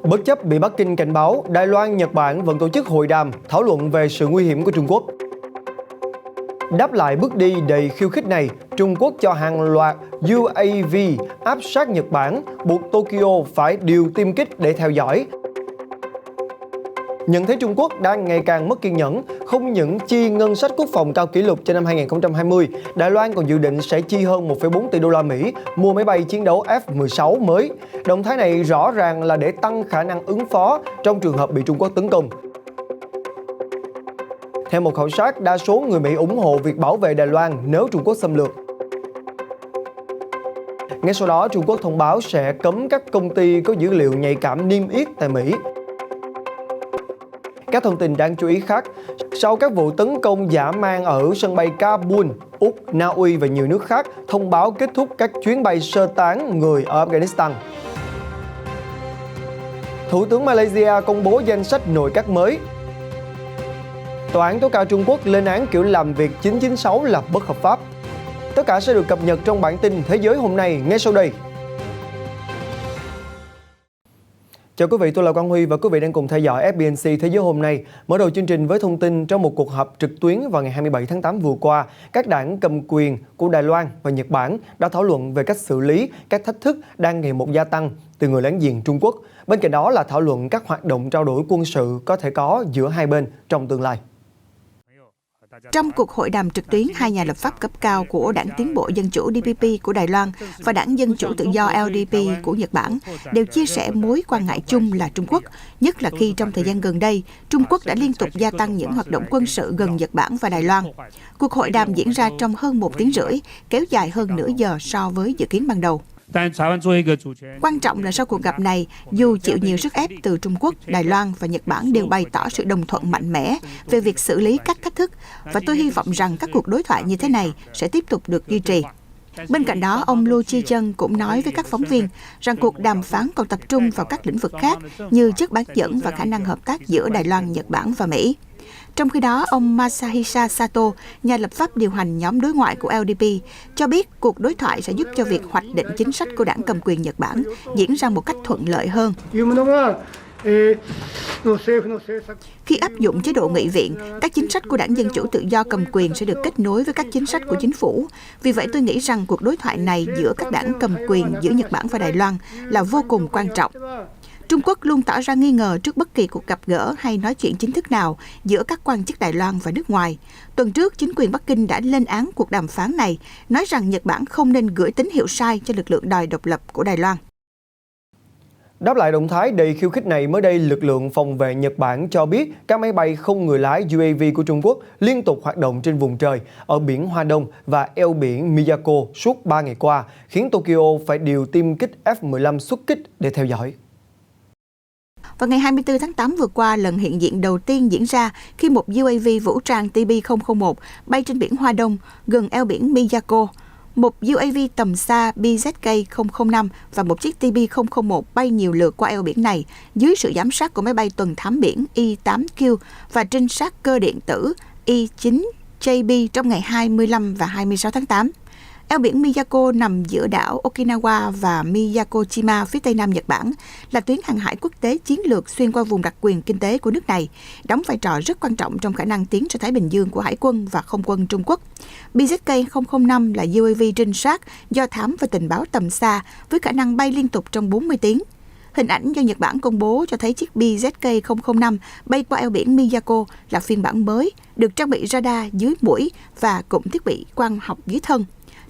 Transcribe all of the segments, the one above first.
Bất chấp bị Bắc Kinh cảnh báo, Đài Loan, Nhật Bản vẫn tổ chức hội đàm thảo luận về sự nguy hiểm của Trung Quốc. Đáp lại bước đi đầy khiêu khích này, Trung Quốc cho hàng loạt UAV áp sát Nhật Bản, buộc Tokyo phải điều tiêm kích để theo dõi. Nhận thấy Trung Quốc đang ngày càng mất kiên nhẫn, không những chi ngân sách quốc phòng cao kỷ lục cho năm 2020, Đài Loan còn dự định sẽ chi hơn 1,4 tỷ đô la Mỹ mua máy bay chiến đấu F-16 mới. Động thái này rõ ràng là để tăng khả năng ứng phó trong trường hợp bị Trung Quốc tấn công. Theo một khảo sát, đa số người Mỹ ủng hộ việc bảo vệ Đài Loan nếu Trung Quốc xâm lược. Ngay sau đó, Trung Quốc thông báo sẽ cấm các công ty có dữ liệu nhạy cảm niêm yết tại Mỹ. Các thông tin đáng chú ý khác, sau các vụ tấn công dã man ở sân bay Kabul, Úc, Na Uy và nhiều nước khác thông báo kết thúc các chuyến bay sơ tán người ở Afghanistan. Thủ tướng Malaysia công bố danh sách nội các mới. Tòa án tối cao Trung Quốc lên án kiểu làm việc 996 là bất hợp pháp. Tất cả sẽ được cập nhật trong bản tin Thế giới hôm nay ngay sau đây. Chào quý vị, tôi là Quang Huy và quý vị đang cùng theo dõi FBNC Thế giới hôm nay. Mở đầu chương trình với thông tin trong một cuộc họp trực tuyến vào ngày 27 tháng 8 vừa qua, các đảng cầm quyền của Đài Loan và Nhật Bản đã thảo luận về cách xử lý các thách thức đang ngày một gia tăng từ người láng giềng Trung Quốc. Bên cạnh đó là thảo luận các hoạt động trao đổi quân sự có thể có giữa hai bên trong tương lai. Trong cuộc hội đàm trực tuyến, hai nhà lập pháp cấp cao của Đảng Tiến bộ Dân chủ DPP của Đài Loan và Đảng Dân chủ Tự do LDP của Nhật Bản đều chia sẻ mối quan ngại chung là Trung Quốc, nhất là khi trong thời gian gần đây, Trung Quốc đã liên tục gia tăng những hoạt động quân sự gần Nhật Bản và Đài Loan. Cuộc hội đàm diễn ra trong hơn 1 tiếng rưỡi, kéo dài hơn nửa giờ so với dự kiến ban đầu. Quan trọng là sau cuộc gặp này, dù chịu nhiều sức ép từ Trung Quốc, Đài Loan và Nhật Bản đều bày tỏ sự đồng thuận mạnh mẽ về việc xử lý các thách thức và tôi hy vọng rằng các cuộc đối thoại như thế này sẽ tiếp tục được duy trì. Bên cạnh đó, ông Lu Chi-chân cũng nói với các phóng viên rằng cuộc đàm phán còn tập trung vào các lĩnh vực khác như chất bán dẫn và khả năng hợp tác giữa Đài Loan, Nhật Bản và Mỹ. Trong khi đó, ông Masahisa Sato, nhà lập pháp điều hành nhóm đối ngoại của LDP, cho biết cuộc đối thoại sẽ giúp cho việc hoạch định chính sách của đảng cầm quyền Nhật Bản diễn ra một cách thuận lợi hơn. Khi áp dụng chế độ nghị viện, các chính sách của Đảng Dân chủ Tự do cầm quyền sẽ được kết nối với các chính sách của chính phủ. Vì vậy, tôi nghĩ rằng cuộc đối thoại này giữa các đảng cầm quyền giữa Nhật Bản và Đài Loan là vô cùng quan trọng. Trung Quốc luôn tỏ ra nghi ngờ trước bất kỳ cuộc gặp gỡ hay nói chuyện chính thức nào giữa các quan chức Đài Loan và nước ngoài. Tuần trước, chính quyền Bắc Kinh đã lên án cuộc đàm phán này, nói rằng Nhật Bản không nên gửi tín hiệu sai cho lực lượng đòi độc lập của Đài Loan. Đáp lại động thái đầy khiêu khích này, mới đây lực lượng phòng vệ Nhật Bản cho biết các máy bay không người lái UAV của Trung Quốc liên tục hoạt động trên vùng trời ở biển Hoa Đông và eo biển Miyako suốt 3 ngày qua, khiến Tokyo phải điều tiêm kích F-15 xuất kích để theo dõi. Vào ngày 24 tháng 8 vừa qua, lần hiện diện đầu tiên diễn ra khi một UAV vũ trang TB-001 bay trên biển Hoa Đông gần eo biển Miyako. Một UAV tầm xa BZK-005 và một chiếc TB-001 bay nhiều lượt qua eo biển này dưới sự giám sát của máy bay tuần thám biển I-8Q và trinh sát cơ điện tử I-9JB trong ngày 25 và 26 tháng 8. Eo biển Miyako nằm giữa đảo Okinawa và Miyakoshima phía tây nam Nhật Bản, là tuyến hàng hải quốc tế chiến lược xuyên qua vùng đặc quyền kinh tế của nước này, đóng vai trò rất quan trọng trong khả năng tiến ra Thái Bình Dương của Hải quân và Không quân Trung Quốc. BZK-005 là UAV trinh sát, do thám và tình báo tầm xa với khả năng bay liên tục trong 40 tiếng. Hình ảnh do Nhật Bản công bố cho thấy chiếc BZK-005 bay qua eo biển Miyako là phiên bản mới, được trang bị radar dưới mũi và cụm thiết bị quang học dưới thân.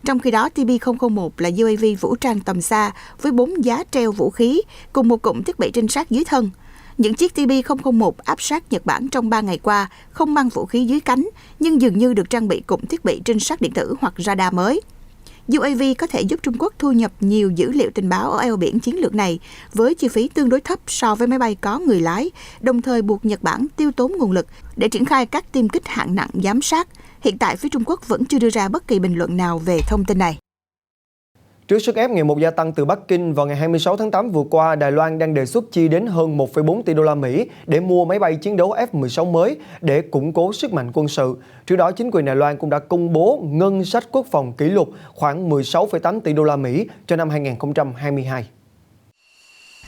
Trong khi đó, TB-001 là UAV vũ trang tầm xa với 4 giá treo vũ khí cùng một cụm thiết bị trinh sát dưới thân. Những chiếc TB-001 áp sát Nhật Bản trong 3 ngày qua không mang vũ khí dưới cánh, nhưng dường như được trang bị cụm thiết bị trinh sát điện tử hoặc radar mới. UAV có thể giúp Trung Quốc thu nhập nhiều dữ liệu tình báo ở eo biển chiến lược này với chi phí tương đối thấp so với máy bay có người lái, đồng thời buộc Nhật Bản tiêu tốn nguồn lực để triển khai các tiêm kích hạng nặng giám sát. Hiện tại, phía Trung Quốc vẫn chưa đưa ra bất kỳ bình luận nào về thông tin này. Trước sức ép ngày một gia tăng từ Bắc Kinh, vào ngày 26 tháng 8 vừa qua, Đài Loan đang đề xuất chi đến hơn 1,4 tỷ đô la Mỹ để mua máy bay chiến đấu F-16 mới để củng cố sức mạnh quân sự. Trước đó, chính quyền Đài Loan cũng đã công bố ngân sách quốc phòng kỷ lục khoảng 16,8 tỷ đô la Mỹ cho năm 2022.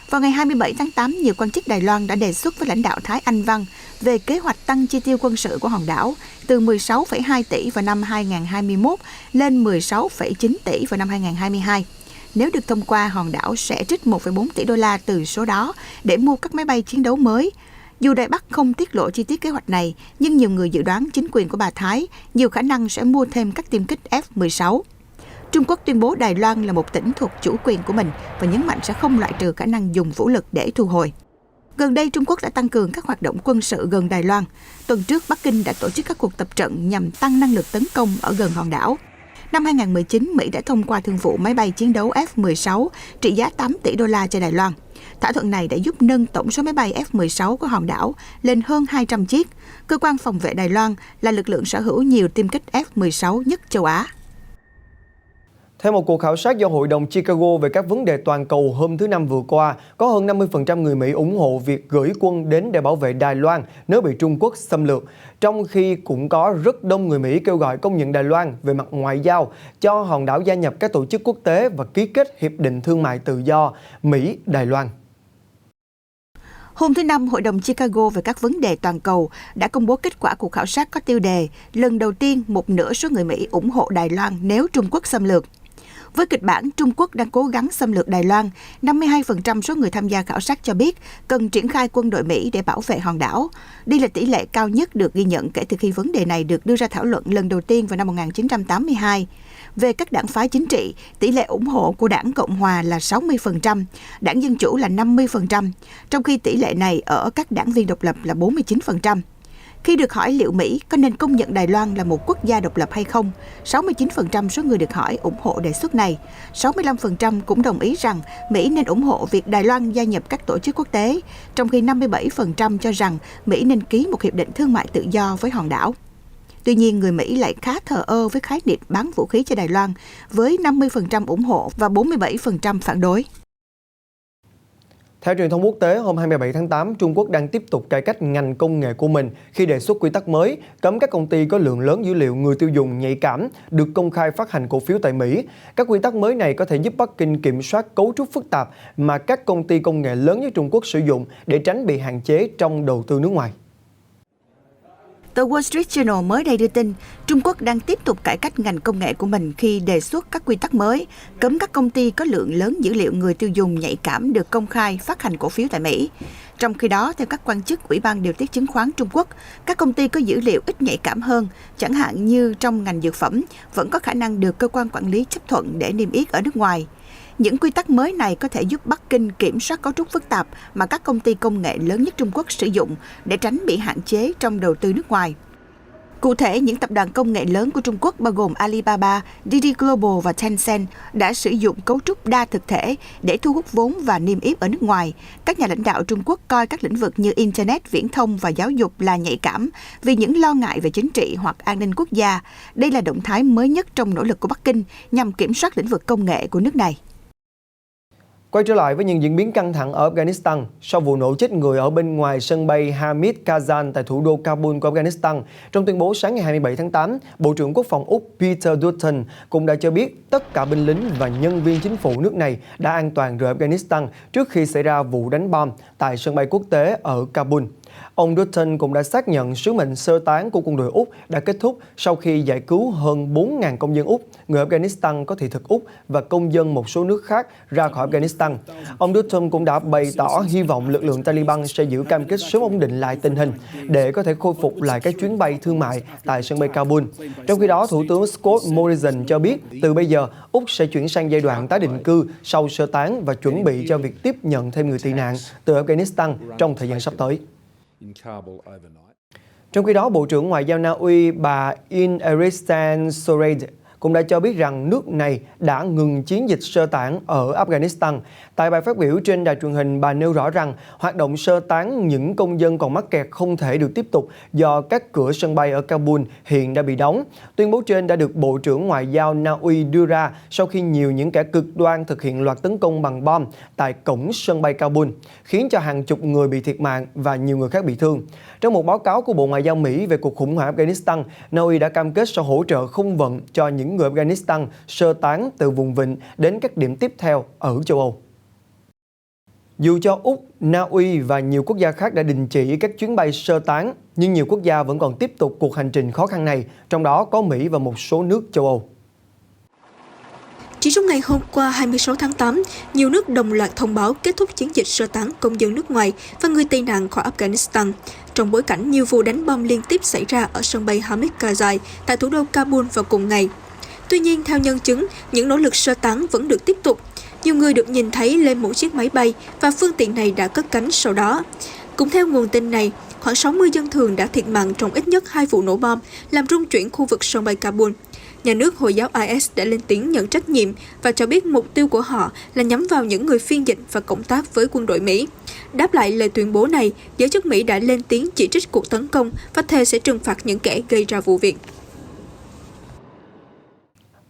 Vào ngày 27 tháng 8, nhiều quan chức Đài Loan đã đề xuất với lãnh đạo Thái Anh Văn về kế hoạch tăng chi tiêu quân sự của hòn đảo từ 16,2 tỷ vào năm 2021 lên 16,9 tỷ vào năm 2022. Nếu được thông qua, hòn đảo sẽ trích 1,4 tỷ đô la từ số đó để mua các máy bay chiến đấu mới. Dù Đài Bắc không tiết lộ chi tiết kế hoạch này, nhưng nhiều người dự đoán chính quyền của bà Thái nhiều khả năng sẽ mua thêm các tiêm kích F-16. Trung Quốc tuyên bố Đài Loan là một tỉnh thuộc chủ quyền của mình và nhấn mạnh sẽ không loại trừ khả năng dùng vũ lực để thu hồi. Gần đây, Trung Quốc đã tăng cường các hoạt động quân sự gần Đài Loan. Tuần trước, Bắc Kinh đã tổ chức các cuộc tập trận nhằm tăng năng lực tấn công ở gần hòn đảo. Năm 2019, Mỹ đã thông qua thương vụ máy bay chiến đấu F-16 trị giá 8 tỷ đô la cho Đài Loan. Thỏa thuận này đã giúp nâng tổng số máy bay F-16 của hòn đảo lên hơn 200 chiếc. Cơ quan phòng vệ Đài Loan là lực lượng sở hữu nhiều tiêm kích F-16 nhất châu Á. Theo một cuộc khảo sát do Hội đồng Chicago về các vấn đề toàn cầu hôm thứ Năm vừa qua, có hơn 50% người Mỹ ủng hộ việc gửi quân đến để bảo vệ Đài Loan nếu bị Trung Quốc xâm lược, trong khi cũng có rất đông người Mỹ kêu gọi công nhận Đài Loan về mặt ngoại giao, cho hòn đảo gia nhập các tổ chức quốc tế và ký kết Hiệp định Thương mại Tự do Mỹ-Đài Loan. Hôm thứ Năm, Hội đồng Chicago về các vấn đề toàn cầu đã công bố kết quả cuộc khảo sát có tiêu đề lần đầu tiên một nửa số người Mỹ ủng hộ Đài Loan nếu Trung Quốc xâm lược. Với kịch bản Trung Quốc đang cố gắng xâm lược Đài Loan, 52% số người tham gia khảo sát cho biết cần triển khai quân đội Mỹ để bảo vệ hòn đảo. Đây là tỷ lệ cao nhất được ghi nhận kể từ khi vấn đề này được đưa ra thảo luận lần đầu tiên vào năm 1982. Về các đảng phái chính trị, tỷ lệ ủng hộ của Đảng Cộng Hòa là 60%, Đảng Dân Chủ là 50%, trong khi tỷ lệ này ở các đảng viên độc lập là 49%. Khi được hỏi liệu Mỹ có nên công nhận Đài Loan là một quốc gia độc lập hay không, 69% số người được hỏi ủng hộ đề xuất này. 65% cũng đồng ý rằng Mỹ nên ủng hộ việc Đài Loan gia nhập các tổ chức quốc tế, trong khi 57% cho rằng Mỹ nên ký một hiệp định thương mại tự do với hòn đảo. Tuy nhiên, người Mỹ lại khá thờ ơ với khái niệm bán vũ khí cho Đài Loan, với 50% ủng hộ và 47% phản đối. Theo truyền thông quốc tế, hôm 27 tháng 8, Trung Quốc đang tiếp tục cải cách ngành công nghệ của mình khi đề xuất quy tắc mới cấm các công ty có lượng lớn dữ liệu người tiêu dùng nhạy cảm được công khai phát hành cổ phiếu tại Mỹ. Các quy tắc mới này có thể giúp Bắc Kinh kiểm soát cấu trúc phức tạp mà các công ty công nghệ lớn nhất Trung Quốc sử dụng để tránh bị hạn chế trong đầu tư nước ngoài. Tờ Wall Street Journal mới đây đưa tin, Trung Quốc đang tiếp tục cải cách ngành công nghệ của mình khi đề xuất các quy tắc mới, cấm các công ty có lượng lớn dữ liệu người tiêu dùng nhạy cảm được công khai phát hành cổ phiếu tại Mỹ. Trong khi đó, theo các quan chức Ủy ban Điều tiết Chứng khoán Trung Quốc, các công ty có dữ liệu ít nhạy cảm hơn, chẳng hạn như trong ngành dược phẩm, vẫn có khả năng được cơ quan quản lý chấp thuận để niêm yết ở nước ngoài. Những quy tắc mới này có thể giúp Bắc Kinh kiểm soát cấu trúc phức tạp mà các công ty công nghệ lớn nhất Trung Quốc sử dụng để tránh bị hạn chế trong đầu tư nước ngoài. Cụ thể, những tập đoàn công nghệ lớn của Trung Quốc bao gồm Alibaba, DiDi Global và Tencent đã sử dụng cấu trúc đa thực thể để thu hút vốn và niêm yết ở nước ngoài. Các nhà lãnh đạo Trung Quốc coi các lĩnh vực như Internet, viễn thông và giáo dục là nhạy cảm vì những lo ngại về chính trị hoặc an ninh quốc gia. Đây là động thái mới nhất trong nỗ lực của Bắc Kinh nhằm kiểm soát lĩnh vực công nghệ của nước này. Quay trở lại với những diễn biến căng thẳng ở Afghanistan, sau vụ nổ chết người ở bên ngoài sân bay Hamid Karzai tại thủ đô Kabul của Afghanistan, trong tuyên bố sáng ngày 27 tháng 8, Bộ trưởng Quốc phòng Úc Peter Dutton cũng đã cho biết tất cả binh lính và nhân viên chính phủ nước này đã an toàn rời Afghanistan trước khi xảy ra vụ đánh bom tại sân bay quốc tế ở Kabul. Ông Dutton cũng đã xác nhận sứ mệnh sơ tán của quân đội Úc đã kết thúc sau khi giải cứu hơn 4.000 công dân Úc, người Afghanistan có thị thực Úc và công dân một số nước khác ra khỏi Afghanistan. Ông Dutton cũng đã bày tỏ hy vọng lực lượng Taliban sẽ giữ cam kết sớm ổn định lại tình hình để có thể khôi phục lại các chuyến bay thương mại tại sân bay Kabul. Trong khi đó, Thủ tướng Scott Morrison cho biết từ bây giờ Úc sẽ chuyển sang giai đoạn tái định cư sau sơ tán và chuẩn bị cho việc tiếp nhận thêm người tị nạn từ Afghanistan trong thời gian sắp tới. Trong khi đó, Bộ trưởng Ngoại giao Na Uy bà Ineristan Soreide cũng đã cho biết rằng nước này đã ngừng chiến dịch sơ tán ở Afghanistan. Tại bài phát biểu trên đài truyền hình, bà nêu rõ rằng hoạt động sơ tán những công dân còn mắc kẹt không thể được tiếp tục do các cửa sân bay ở Kabul hiện đã bị đóng. Tuyên bố trên đã được Bộ trưởng Ngoại giao Na Uy đưa ra sau khi những kẻ cực đoan thực hiện loạt tấn công bằng bom tại cổng sân bay Kabul, khiến cho hàng chục người bị thiệt mạng và nhiều người khác bị thương. Trong một báo cáo của Bộ Ngoại giao Mỹ về cuộc khủng hoảng Afghanistan, Na Uy đã cam kết sẽ hỗ trợ không vận cho những người Afghanistan sơ tán từ vùng vịnh đến các điểm tiếp theo ở châu Âu. Dù cho Úc, Na Uy và nhiều quốc gia khác đã đình chỉ các chuyến bay sơ tán, nhưng nhiều quốc gia vẫn còn tiếp tục cuộc hành trình khó khăn này, trong đó có Mỹ và một số nước châu Âu. Chỉ trong ngày hôm qua 26 tháng 8, nhiều nước đồng loạt thông báo kết thúc chiến dịch sơ tán công dân nước ngoài và người tị nạn khỏi Afghanistan, trong bối cảnh nhiều vụ đánh bom liên tiếp xảy ra ở sân bay Hamid Karzai tại thủ đô Kabul vào cùng ngày. Tuy nhiên, theo nhân chứng, những nỗ lực sơ tán vẫn được tiếp tục. Nhiều người được nhìn thấy lên một chiếc máy bay và phương tiện này đã cất cánh sau đó. Cũng theo nguồn tin này, khoảng 60 dân thường đã thiệt mạng trong ít nhất 2 vụ nổ bom, làm rung chuyển khu vực sân bay Kabul. Nhà nước Hồi giáo IS đã lên tiếng nhận trách nhiệm và cho biết mục tiêu của họ là nhắm vào những người phiên dịch và cộng tác với quân đội Mỹ. Đáp lại lời tuyên bố này, giới chức Mỹ đã lên tiếng chỉ trích cuộc tấn công và thề sẽ trừng phạt những kẻ gây ra vụ việc.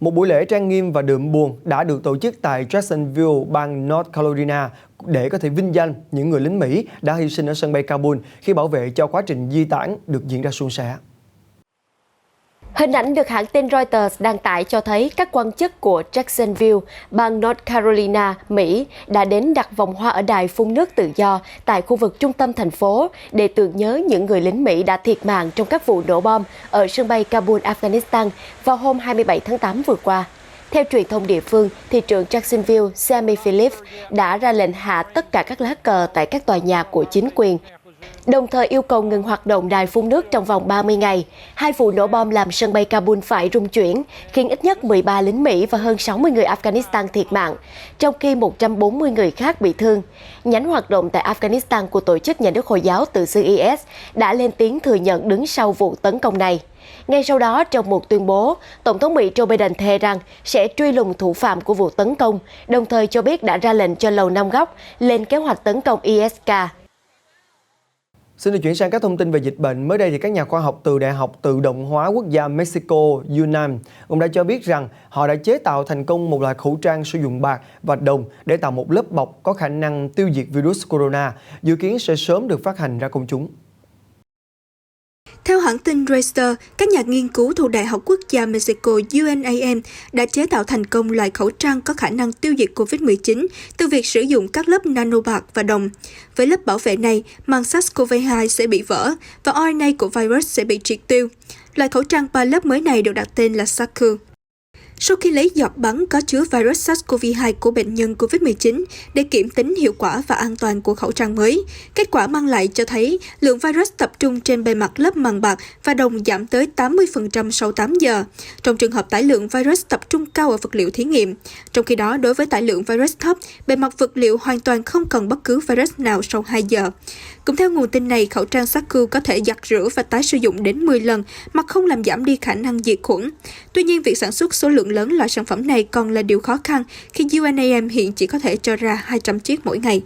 Một buổi lễ trang nghiêm và đượm buồn đã được tổ chức tại Jacksonville, bang North Carolina để có thể vinh danh những người lính Mỹ đã hy sinh ở sân bay Kabul khi bảo vệ cho quá trình di tản được diễn ra suôn sẻ. Hình ảnh được hãng tin Reuters đăng tải cho thấy các quan chức của Jacksonville, bang North Carolina, Mỹ đã đến đặt vòng hoa ở đài phun nước tự do tại khu vực trung tâm thành phố để tưởng nhớ những người lính Mỹ đã thiệt mạng trong các vụ nổ bom ở sân bay Kabul, Afghanistan vào hôm 27 tháng 8 vừa qua. Theo truyền thông địa phương, thị trưởng Jacksonville, Sammy Phillips đã ra lệnh hạ tất cả các lá cờ tại các tòa nhà của chính quyền, đồng thời yêu cầu ngừng hoạt động đài phun nước trong vòng 30 ngày. 2 vụ nổ bom làm sân bay Kabul phải rung chuyển, khiến ít nhất 13 lính Mỹ và hơn 60 người Afghanistan thiệt mạng, trong khi 140 người khác bị thương. Nhánh hoạt động tại Afghanistan của tổ chức nhà nước Hồi giáo tự xưng IS đã lên tiếng thừa nhận đứng sau vụ tấn công này. Ngay sau đó, trong một tuyên bố, Tổng thống Mỹ Joe Biden thề rằng sẽ truy lùng thủ phạm của vụ tấn công, đồng thời cho biết đã ra lệnh cho Lầu Năm Góc lên kế hoạch tấn công ISK. Xin được chuyển sang các thông tin về dịch bệnh. Mới đây thì các nhà khoa học từ Đại học Tự động hóa Quốc gia Mexico, UNAM, cũng đã cho biết rằng họ đã chế tạo thành công một loại khẩu trang sử dụng bạc và đồng để tạo một lớp bọc có khả năng tiêu diệt virus corona, dự kiến sẽ sớm được phát hành ra công chúng. Theo hãng tin Reuters, các nhà nghiên cứu thuộc Đại học Quốc gia Mexico UNAM đã chế tạo thành công loại khẩu trang có khả năng tiêu diệt COVID-19 từ việc sử dụng các lớp nanobạc và đồng. Với lớp bảo vệ này, màng SARS-CoV-2 sẽ bị vỡ và RNA của virus sẽ bị triệt tiêu. Loại khẩu trang 3 lớp mới này được đặt tên là SARS-CoV. Sau khi lấy giọt bắn có chứa virus SARS-CoV-2 của bệnh nhân COVID-19 để kiểm tính hiệu quả và an toàn của khẩu trang mới, kết quả mang lại cho thấy lượng virus tập trung trên bề mặt lớp màng bạc và đồng giảm tới 80% sau 8 giờ, trong trường hợp tải lượng virus tập trung cao ở vật liệu thí nghiệm. Trong khi đó, đối với tải lượng virus thấp, bề mặt vật liệu hoàn toàn không cần bất cứ virus nào sau 2 giờ. Cũng theo nguồn tin này, khẩu trang SARS-CoV có thể giặt rửa và tái sử dụng đến 10 lần mà không làm giảm đi khả năng diệt khuẩn. Tuy nhiên, việc sản xuất số lượng lớn loại sản phẩm này còn là điều khó khăn khi UNAM hiện chỉ có thể cho ra 200 chiếc mỗi ngày.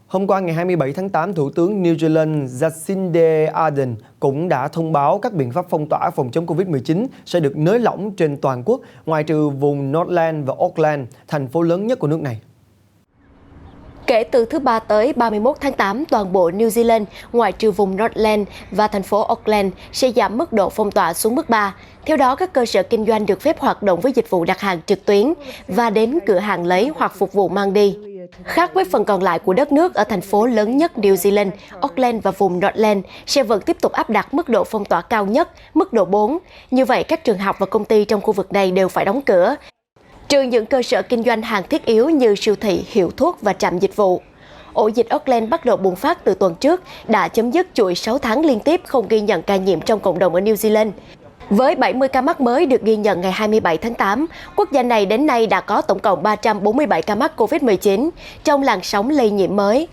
Hôm qua ngày 27 tháng 8, Thủ tướng New Zealand Jacinda Ardern cũng đã thông báo các biện pháp phong tỏa phòng chống Covid-19 sẽ được nới lỏng trên toàn quốc, ngoại trừ vùng Northland và Auckland, thành phố lớn nhất của nước này. Kể từ thứ Ba tới 31 tháng 8, toàn bộ New Zealand, ngoại trừ vùng Northland và thành phố Auckland, sẽ giảm mức độ phong tỏa xuống mức 3. Theo đó, các cơ sở kinh doanh được phép hoạt động với dịch vụ đặt hàng trực tuyến và đến cửa hàng lấy hoặc phục vụ mang đi. Khác với phần còn lại của đất nước, ở thành phố lớn nhất New Zealand, Auckland và vùng Northland sẽ vẫn tiếp tục áp đặt mức độ phong tỏa cao nhất, mức độ 4. Như vậy, các trường học và công ty trong khu vực này đều phải đóng cửa, trừ những cơ sở kinh doanh hàng thiết yếu như siêu thị, hiệu thuốc và trạm dịch vụ. Ổ dịch Auckland bắt đầu bùng phát từ tuần trước, đã chấm dứt chuỗi 6 tháng liên tiếp không ghi nhận ca nhiễm trong cộng đồng ở New Zealand. Với 70 ca mắc mới được ghi nhận ngày 27 tháng 8, quốc gia này đến nay đã có tổng cộng 347 ca mắc COVID-19 trong làn sóng lây nhiễm mới.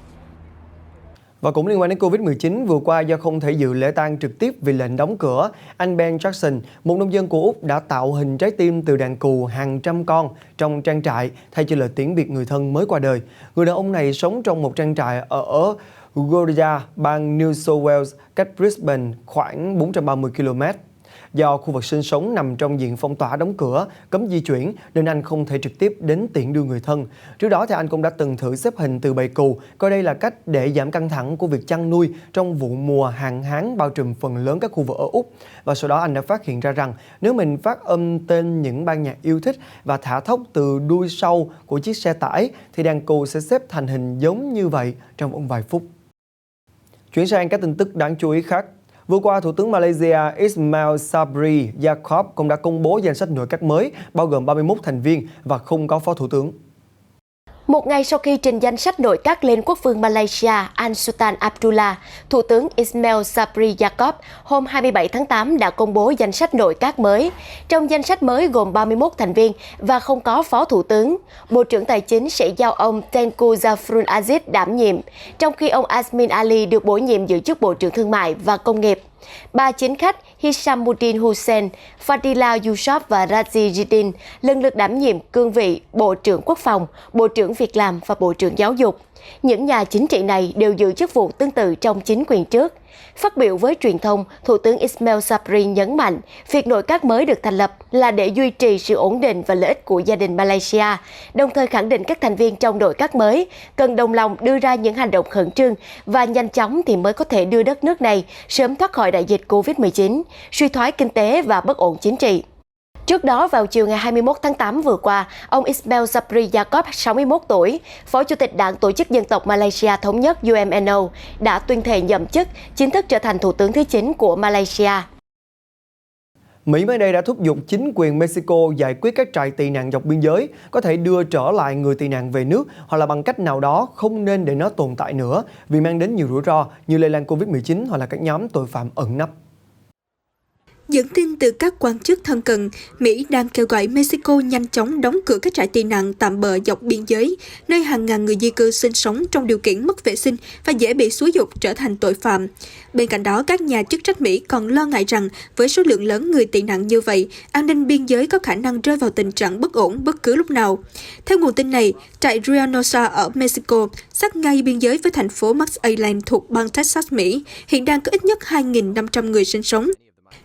Và cũng liên quan đến Covid-19, vừa qua do không thể dự lễ tang trực tiếp vì lệnh đóng cửa, anh Ben Jackson, một nông dân của Úc đã tạo hình trái tim từ đàn cừu hàng trăm con trong trang trại thay cho lời tiễn biệt người thân mới qua đời. Người đàn ông này sống trong một trang trại ở Gurja, bang New South Wales, cách Brisbane khoảng 430 km. Do khu vực sinh sống nằm trong diện phong tỏa đóng cửa, cấm di chuyển nên anh không thể trực tiếp đến tiễn đưa người thân. Trước đó thì anh cũng đã từng thử xếp hình từ bầy cừu, coi đây là cách để giảm căng thẳng của việc chăn nuôi trong vụ mùa hạn hán bao trùm phần lớn các khu vực ở Úc. Và sau đó anh đã phát hiện ra rằng nếu mình phát âm tên những ban nhạc yêu thích và thả thốc từ đuôi sau của chiếc xe tải thì đàn cừu sẽ xếp thành hình giống như vậy trong vòng vài phút. Chuyển sang các tin tức đáng chú ý khác. Vừa qua, Thủ tướng Malaysia Ismail Sabri Yaakob cũng đã công bố danh sách nội các mới, bao gồm 31 thành viên và không có phó thủ tướng. Một ngày sau khi trình danh sách nội các lên quốc vương Malaysia An Sultan Abdullah, Thủ tướng Ismail Sabri Yaakob hôm 27 tháng 8 đã công bố danh sách nội các mới. Trong danh sách mới gồm 31 thành viên và không có phó thủ tướng. Bộ trưởng Tài chính sẽ giao ông Tengku Zafrul Aziz đảm nhiệm, trong khi ông Azmin Ali được bổ nhiệm giữ chức Bộ trưởng Thương mại và Công nghiệp. Ba chính khách Hishamuddin Hussain, Fadila Yusof và Razi Jidin lần lượt đảm nhiệm cương vị Bộ trưởng Quốc phòng, Bộ trưởng Việc làm và Bộ trưởng Giáo dục. Những nhà chính trị này đều giữ chức vụ tương tự trong chính quyền trước. Phát biểu với truyền thông, Thủ tướng Ismail Sabri nhấn mạnh việc nội các mới được thành lập là để duy trì sự ổn định và lợi ích của gia đình Malaysia, đồng thời khẳng định các thành viên trong nội các mới cần đồng lòng đưa ra những hành động khẩn trương và nhanh chóng thì mới có thể đưa đất nước này sớm thoát khỏi đại dịch Covid-19, suy thoái kinh tế và bất ổn chính trị. Trước đó, vào chiều ngày 21 tháng 8 vừa qua, ông Ismail Sabri Yaakob, 61 tuổi, Phó Chủ tịch Đảng Tổ chức Dân tộc Malaysia Thống nhất UMNO, đã tuyên thệ nhậm chức, chính thức trở thành Thủ tướng thứ 9 của Malaysia. Mỹ mới đây đã thúc giục chính quyền Mexico giải quyết các trại tị nạn dọc biên giới, có thể đưa trở lại người tị nạn về nước hoặc là bằng cách nào đó không nên để nó tồn tại nữa vì mang đến nhiều rủi ro như lây lan Covid-19 hoặc là các nhóm tội phạm ẩn nấp. Dẫn tin từ các quan chức thân cận, Mỹ đang kêu gọi Mexico nhanh chóng đóng cửa các trại tị nạn tạm bợ dọc biên giới, nơi hàng ngàn người di cư sinh sống trong điều kiện mất vệ sinh và dễ bị xúi giục trở thành tội phạm. Bên cạnh đó, các nhà chức trách Mỹ còn lo ngại rằng với số lượng lớn người tị nạn như vậy, an ninh biên giới có khả năng rơi vào tình trạng bất ổn bất cứ lúc nào. Theo nguồn tin này, trại Reynosa ở Mexico, sát ngay biên giới với thành phố McAllen thuộc bang Texas, Mỹ, hiện đang có ít nhất 2.500 người sinh sống.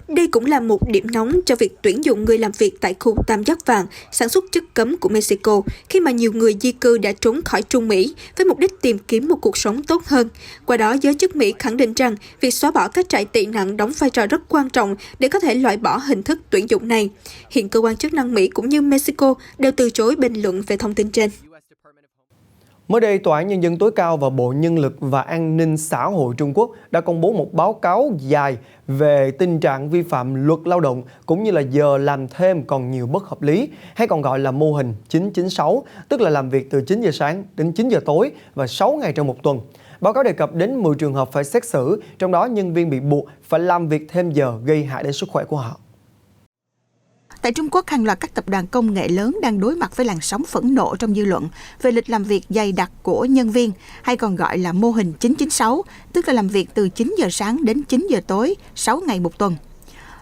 Đây cũng là một điểm nóng cho việc tuyển dụng người làm việc tại khu tam giác vàng sản xuất chất cấm của Mexico khi mà nhiều người di cư đã trốn khỏi Trung Mỹ với mục đích tìm kiếm một cuộc sống tốt hơn. Qua đó, giới chức Mỹ khẳng định rằng việc xóa bỏ các trại tị nạn đóng vai trò rất quan trọng để có thể loại bỏ hình thức tuyển dụng này. Hiện cơ quan chức năng Mỹ cũng như Mexico đều từ chối bình luận về thông tin trên. Mới đây, Tòa án Nhân dân tối cao và Bộ Nhân lực và An ninh xã hội Trung Quốc đã công bố một báo cáo dài về tình trạng vi phạm luật lao động cũng như là giờ làm thêm còn nhiều bất hợp lý, hay còn gọi là mô hình 996, tức là làm việc từ 9 giờ sáng đến 9 giờ tối và 6 ngày trong một tuần. Báo cáo đề cập đến 10 trường hợp phải xét xử, trong đó nhân viên bị buộc phải làm việc thêm giờ gây hại đến sức khỏe của họ. Tại Trung Quốc, hàng loạt các tập đoàn công nghệ lớn đang đối mặt với làn sóng phẫn nộ trong dư luận về lịch làm việc dày đặc của nhân viên, hay còn gọi là mô hình 996, tức là làm việc từ 9 giờ sáng đến 9 giờ tối, 6 ngày một tuần.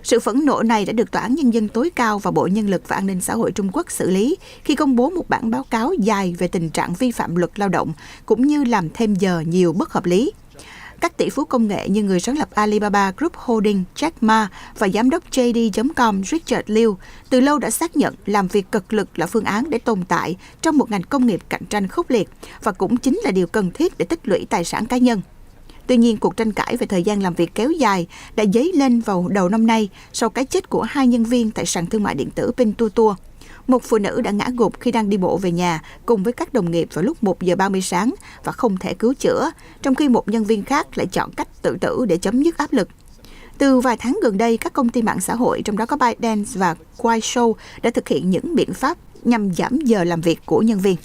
Sự phẫn nộ này đã được Tòa án Nhân dân tối cao và Bộ Nhân lực và An ninh xã hội Trung Quốc xử lý khi công bố một bản báo cáo dài về tình trạng vi phạm luật lao động cũng như làm thêm giờ nhiều bất hợp lý. Các tỷ phú công nghệ như người sáng lập Alibaba Group Holding Jack Ma và giám đốc JD.com Richard Liu từ lâu đã xác nhận làm việc cực lực là phương án để tồn tại trong một ngành công nghiệp cạnh tranh khốc liệt và cũng chính là điều cần thiết để tích lũy tài sản cá nhân. Tuy nhiên, cuộc tranh cãi về thời gian làm việc kéo dài đã dấy lên vào đầu năm nay sau cái chết của 2 nhân viên tại sàn thương mại điện tử Pinduoduo. Một phụ nữ đã ngã gục khi đang đi bộ về nhà cùng với các đồng nghiệp vào lúc 1 giờ 30 sáng và không thể cứu chữa, trong khi một nhân viên khác lại chọn cách tự tử để chấm dứt áp lực. Từ vài tháng gần đây, các công ty mạng xã hội, trong đó có ByteDance và Kuaishou, đã thực hiện những biện pháp nhằm giảm giờ làm việc của nhân viên.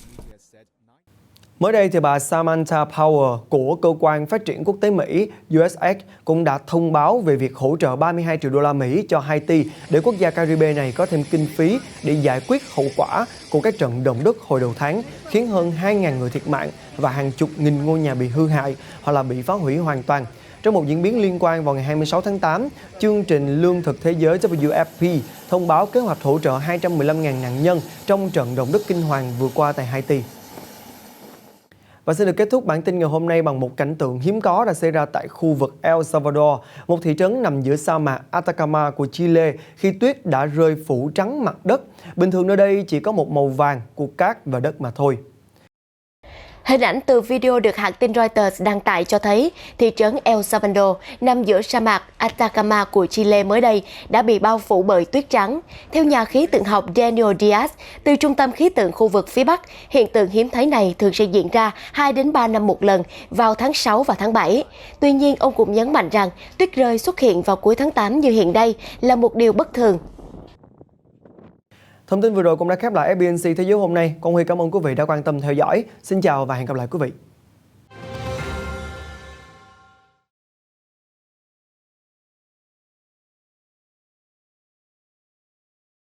Mới đây thì bà Samantha Power của Cơ quan Phát triển Quốc tế Mỹ USAID cũng đã thông báo về việc hỗ trợ 32 triệu đô la Mỹ cho Haiti để quốc gia Caribe này có thêm kinh phí để giải quyết hậu quả của các trận động đất hồi đầu tháng, khiến hơn 2.000 người thiệt mạng và hàng chục nghìn ngôi nhà bị hư hại hoặc là bị phá hủy hoàn toàn. Trong một diễn biến liên quan, vào ngày 26 tháng 8, chương trình Lương thực Thế giới WFP thông báo kế hoạch hỗ trợ 215.000 nạn nhân trong trận động đất kinh hoàng vừa qua tại Haiti. Và Và xin được kết thúc bản tin ngày hôm nay bằng một cảnh tượng hiếm có đã xảy ra tại khu vực El Salvador, một thị trấn nằm giữa sa mạc Atacama của Chile khi tuyết đã rơi phủ trắng mặt đất. Bình thường nơi đây chỉ có một màu vàng của cát và đất mà thôi. Hình ảnh từ video được hãng tin Reuters đăng tải cho thấy thị trấn El Salvador nằm giữa sa mạc Atacama của Chile mới đây đã bị bao phủ bởi tuyết trắng. Theo nhà khí tượng học Daniel Diaz từ Trung tâm Khí tượng khu vực phía Bắc, hiện tượng hiếm thấy này thường sẽ diễn ra 2 đến 3 năm một lần vào tháng 6 và tháng 7. Tuy nhiên, ông cũng nhấn mạnh rằng tuyết rơi xuất hiện vào cuối tháng 8 như hiện đây là một điều bất thường. Thông tin vừa rồi cũng đã khép lại FBNC Thế giới hôm nay. Quang Huy cảm ơn quý vị đã quan tâm theo dõi. Xin chào và hẹn gặp lại quý vị.